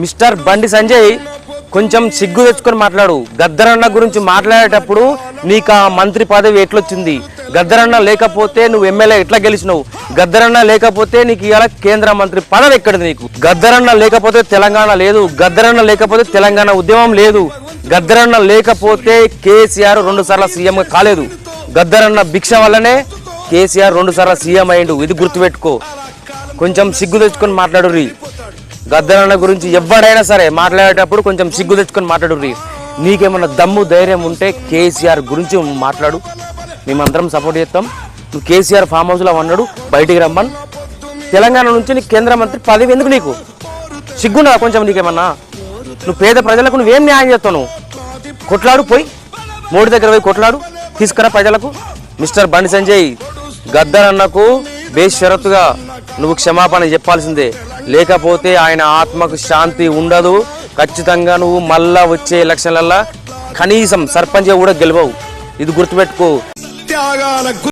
Mister Bandi Sanjay కొంచెం సిగ్గు తెచ్చుకొని మాట్లాడు. గద్దరన్న గురించి మాట్లాడేటప్పుడు నీకు ఆ మంత్రి పదవి ఎట్లొచ్చింది? గద్దరన్న లేకపోతే నువ్వు ఎమ్మెల్యే ఎట్లా గెలిచినావు? గద్దరన్న లేకపోతే నీకు ఇవాళ కేంద్ర మంత్రి పదవి ఎక్కడిది నీకు? గద్దరన్న లేకపోతే తెలంగాణ లేదు. గద్దరన్న లేకపోతే తెలంగాణ ఉద్యమం లేదు. గద్దరన్న లేకపోతే కేసీఆర్ 2 సార్లు సీఎం కాలేదు. గద్దరన్న భిక్ష వల్లనే కేసీఆర్ 2 సార్లు సీఎం అయ్యిండు. ఇది గుర్తుపెట్టుకో. కొంచెం సిగ్గు తెచ్చుకొని మాట్లాడుర్రి. గద్దరన్న గురించి ఎవడైనా సరే మాట్లాడేటప్పుడు కొంచెం సిగ్గు తెచ్చుకొని మాట్లాడుర్రి. నీకేమన్నా దమ్ము ధైర్యం ఉంటే కేసీఆర్ గురించి మాట్లాడు. మేమందరం సపోర్ట్ చేస్తాం. నువ్వు కేసీఆర్ ఫామ్ హౌస్లో అన్నాడు, బయటికి రమ్మని. తెలంగాణ నుంచి నీకు కేంద్ర మంత్రి పదవి ఎందుకు? నీకు సిగ్గున్నా కొంచెం? నీకేమన్నా నువ్వు పేద ప్రజలకు నువ్వేం న్యాయం చేస్తావు? నువ్వు కొట్లాడు, పోయి మోడీ దగ్గర పోయి కొట్లాడు, తీసుకురా ప్రజలకు. మిస్టర్ బండి సంజయ్, గద్దరన్నకు బేషరతుగా నువ్వు క్షమాపణ చెప్పాల్సిందే. లేకపోతే ఆయన ఆత్మకు శాంతి ఉండదు. ఖచ్చితంగా నువ్వు మళ్ళా వచ్చే ఎలక్షన్లల్లో కనీసం సర్పంచ్ కూడా గెలవవు. ఇది గుర్తుపెట్టుకో.